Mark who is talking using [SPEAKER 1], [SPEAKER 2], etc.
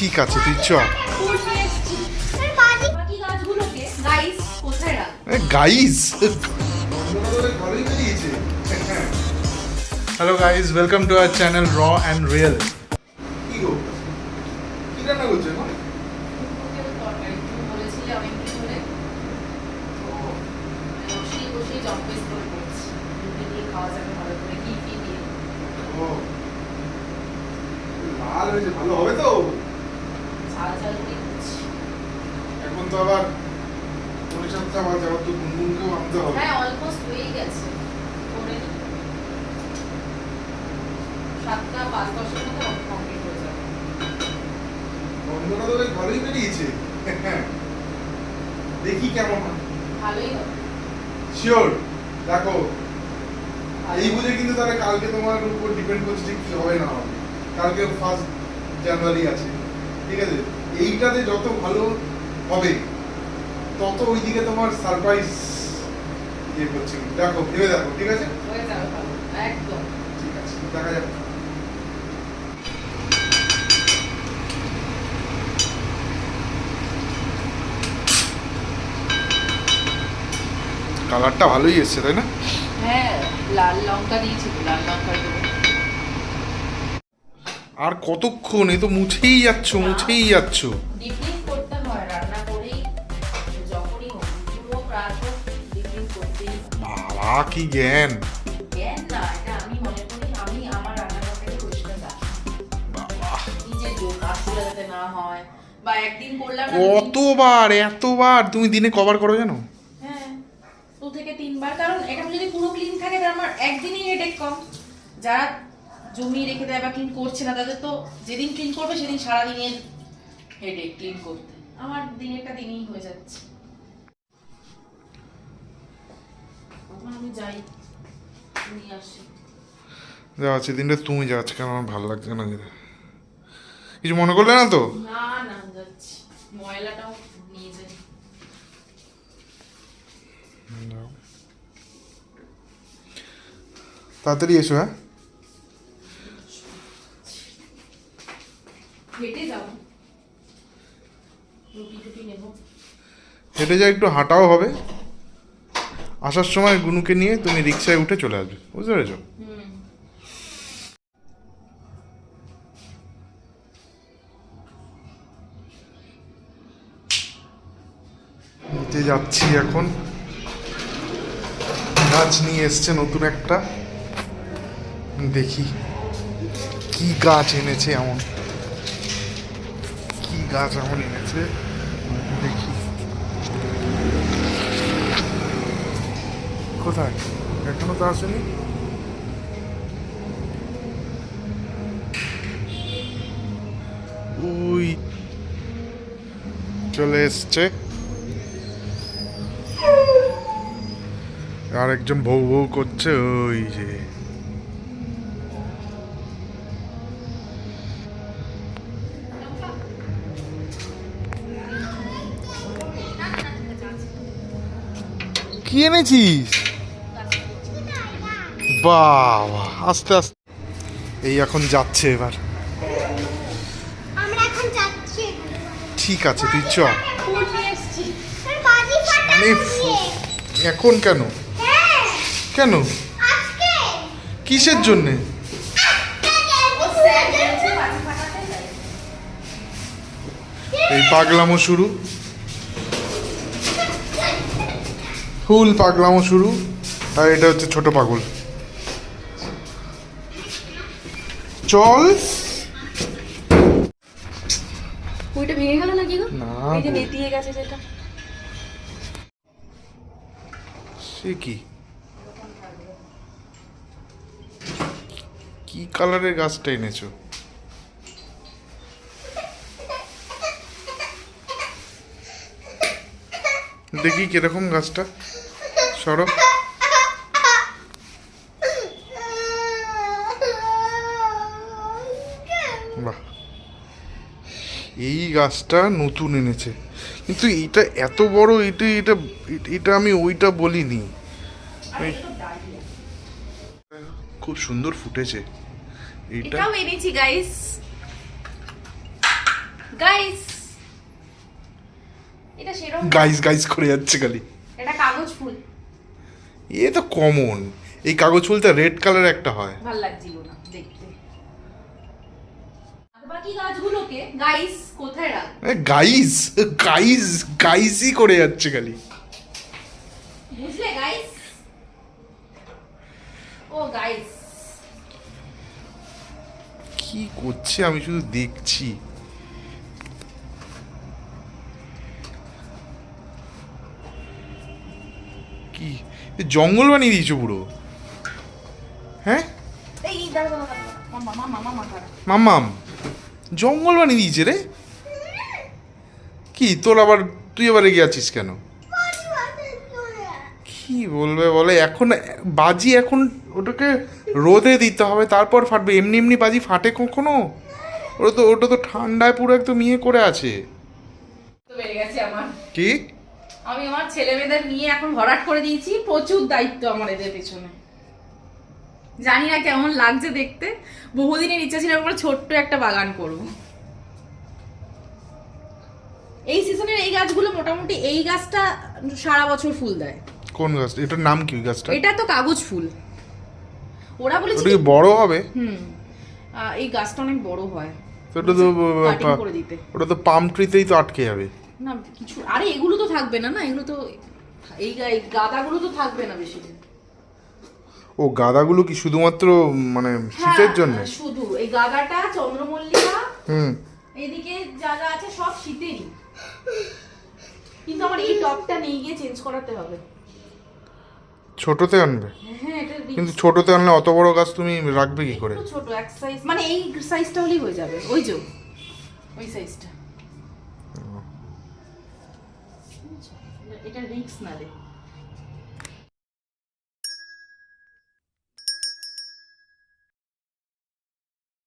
[SPEAKER 1] ঠিক আছে তুই চ। Guys hello guys, welcome to our channel র অ্যান্ড রিয়েল। কি গো, কি রান্না করছো না? লাল হয়েছে, ভালো হবে তো? এখন তো আবার পরিষ্কারটা আবার যাওয়ার তো গুনগুনকেও আনতে হবে।
[SPEAKER 2] হ্যাঁ, অলমোস্ট হয়ে গেছে। করে নি 7টা 5-10 মধ্যে কমপ্লিট হয়ে যাবে।
[SPEAKER 1] বন্ধুরা তো বেশ ভালোই বেরিয়েছে। দেখি কেমন হয়।
[SPEAKER 2] ভালোই হবে।
[SPEAKER 1] শিওর দেখো, এই বুঝে কিন্তু তাহলে কালকে তোমার উপর ডিপেন্ড করছে যে কি হবে না হবে। কালকে 1 জানুয়ারি আছে, ঠিক আছে? এইটাতে যত ভালো হবে তত ওইদিকে তোমার সারপ্রাইজ ইয়ে করছে। দেখো, ভেবে দেখো, ঠিক আছে?
[SPEAKER 2] হয়ে যাবে ভালো, একদম
[SPEAKER 1] ঠিক আছে, দেখা যাক। কালারটা ভালোই এসছে, তাই না?
[SPEAKER 2] হ্যাঁ, লাল লঙ্কা দিয়েছি তো, লাল লঙ্কা দেবো।
[SPEAKER 1] আর কতক্ষণ? এই তো মুছেই যাচ্ছ।
[SPEAKER 2] ডিপিং করতে হয় রান্না করেই, যখনই হোক, পুরো রাত হোক, ডিপিং করতেই হয়।
[SPEAKER 1] বাবা কি জ্ঞান!
[SPEAKER 2] জ্ঞান না, এটা আমি মনে করি, আমি আমার রান্নাঘরটাকে পরিষ্কার রাখি।
[SPEAKER 1] বাবা
[SPEAKER 2] নিজের জন্য কাজগুলো যাতে না হয়, বা একদিন করলাম না,
[SPEAKER 1] এতবার তুমি দিনে কভার করো জানো?
[SPEAKER 2] হ্যাঁ 2 থেকে 3 বার, কারণ এটা যদি পুরো ক্লিন থাকে তাহলে আমার একদিনই হেডেক কম। যারা জমিয়ে রেখে দেয় বা ক্লিন করছে না, তাদের তো যেদিন ক্লিন করবে সেদিন সারাদিনের হেডেক ক্লিন করতে। আমার দিনেরটা দিনেই হয়ে যাচ্ছে। আমি যাই, নিয়ে আসি।
[SPEAKER 1] যাচ্ছি দিনটা, তুমি যাচ্ছ কেন? আমার ভালো লাগছে না যেতে। কিছু মনে করলে না তো?
[SPEAKER 2] না না, যাচ্ছি, ময়লাটাও নিয়ে যাই।
[SPEAKER 1] তাড়াতাড়ি এসো। হ্যাঁ,
[SPEAKER 2] হেঁটে যাবো, রুটি টুটি নেবো।
[SPEAKER 1] হেঁটে যা, একটু হাঁটাও হবে। আসার সময় গুনুকে নিয়ে তুমি রিক্সায় উঠে চলে আসবে, বুঝতে পেরেছো? নিতে যাচ্ছি এখন। গাছ নিয়ে এসছে নতুন একটা, দেখি কি গাছ এনেছে এমন। কি গাছ এমন এনেছে দেখি। কোথায়? এখনো তো আসেনি। ওই চলে এসছে আর একজন ভৌ ভৌ করছে, ওই যে। কি এনেছিস? বাবা, আস্তে আস্তে। এই এখন যাচ্ছে এবার।
[SPEAKER 3] আমরা এখন যাচ্ছি।
[SPEAKER 1] ঠিক আছে তুই চ।
[SPEAKER 2] ফুল নিয়ে এসেছি।
[SPEAKER 3] তোর বাজি ফাটা
[SPEAKER 1] মানে
[SPEAKER 3] দিয়ে।
[SPEAKER 1] এখন কেন?
[SPEAKER 3] হ্যাঁ,
[SPEAKER 1] কেন?
[SPEAKER 3] আজকে।
[SPEAKER 1] কিসের জন্যে?
[SPEAKER 2] ও স্যার বলছে বাজি ফাটাতে যাই।
[SPEAKER 1] এই পাগলামো শুরু, ফুল পাগলামো শুরু। আর এটা হচ্ছে ছোট পাগল। চল।
[SPEAKER 2] ওইটা ভেঙে গেল নাকি গো?
[SPEAKER 1] না
[SPEAKER 2] এই যে
[SPEAKER 1] গো।
[SPEAKER 2] নেতিয়ে গেছে যেটা।
[SPEAKER 1] সে কি কি কালারের গাছটা এনেছো? দেখি কিরকম গাছটা। সরো। বাহ, এই গাছটা নতুন এনেছে, কিন্তু এটা এত বড়, এটা এটা এটা আমি ওইটা বলিনি। খুব সুন্দর ফুটেছে এইটা।
[SPEAKER 2] এটাও এনেছি গাইস। গাইস এটা সেরকম
[SPEAKER 1] গাইস গাইস করে যাচ্ছে খালি।
[SPEAKER 2] এটা কাগজ ফুল,
[SPEAKER 1] এ তো কমন, এই কাগজ ফুলটা রেড কালার একটা হয়।
[SPEAKER 2] ভাল লাগছিল না দেখতে। আর বাকি গাছগুলোকে গাইস কোথায় রাখ?
[SPEAKER 1] গাইস গাইস গাইসই করে যাচ্ছে খালি।
[SPEAKER 2] বুঝলে গাইস? ও গাইস
[SPEAKER 1] কি করছে আমি শুধু দেখছি। কি এ জঙ্গল বানিয়ে দিয়েছো পুরো? হ্যাঁ
[SPEAKER 2] এই দাঁড়া মামা মামা মামা দাঁড়া।
[SPEAKER 1] মাম্মাম জঙ্গল বানিয়ে দিয়েছে রে। কি তোর আবার, তুই আবার রেগে আছিস কেন? কি বলবে বলে, এখন বাজি এখন ওটাকে রোদে দিতে হবে তারপর ফাটবে, এমনি এমনি বাজি ফাটে কখনো? ওটা তো ঠান্ডায় পুরো একদম ইয়ে করে আছে।
[SPEAKER 2] তো বেড়ে গেছে আমার।
[SPEAKER 1] কি
[SPEAKER 2] আমি আমার ছেলে মেয়েদের নিয়ে এখন ভরাট করে দিয়েছি, প্রচুর দায়িত্ব আমার এদের পেছনে। জানি না কেমন লাগছে দেখতে, বহুদিনের ইচ্ছা ছিল আমরা ছোট্ট একটা বাগান করব। এই সিজনের এই গাছগুলো মোটামুটি, এই গাছটা সারা বছর ফুল দেয়।
[SPEAKER 1] কোন গাছ? এটার নাম কি ওই গাছটা?
[SPEAKER 2] এটা তো কাগজ ফুল। ওরা বলেছে
[SPEAKER 1] ওটা কি বড় হবে?
[SPEAKER 2] এই গাছটা অনেক বড় হয়,
[SPEAKER 1] তো ওটা তো
[SPEAKER 2] কাটিং করে দিতে।
[SPEAKER 1] ওটা তো পাম ট্রিতেই তো আটকে যাবে।
[SPEAKER 2] না কিছু, আরে এগুলো তো থাকবে না, না এগুলো তো, এই গাদাগুলো তো থাকবে না বেশি দিন।
[SPEAKER 1] ও গাদাগুলো কি শুধুমাত্র মানে শীতের জন্য?
[SPEAKER 2] হ্যাঁ, শুধু এই গাদাটা চন্দ্রমল্লিকা,
[SPEAKER 1] হুম
[SPEAKER 2] এদিকে জায়গা আছে সব শীতেরই, কিন্তু আমার এই টপটা নিয়ে গিয়ে চেঞ্জ করাতে হবে।
[SPEAKER 1] ছোটতে আনবে?
[SPEAKER 2] হ্যাঁ এটা
[SPEAKER 1] কিন্তু ছোটতে আনলে অত বড় গাছ তুমি রাখবে কি করে?
[SPEAKER 2] একটু ছোট এক সাইজ, মানে এই সাইজটা হলেই হয়ে যাবে, ওই যে ওই সাইজটা। এটা রিস্ক না রে।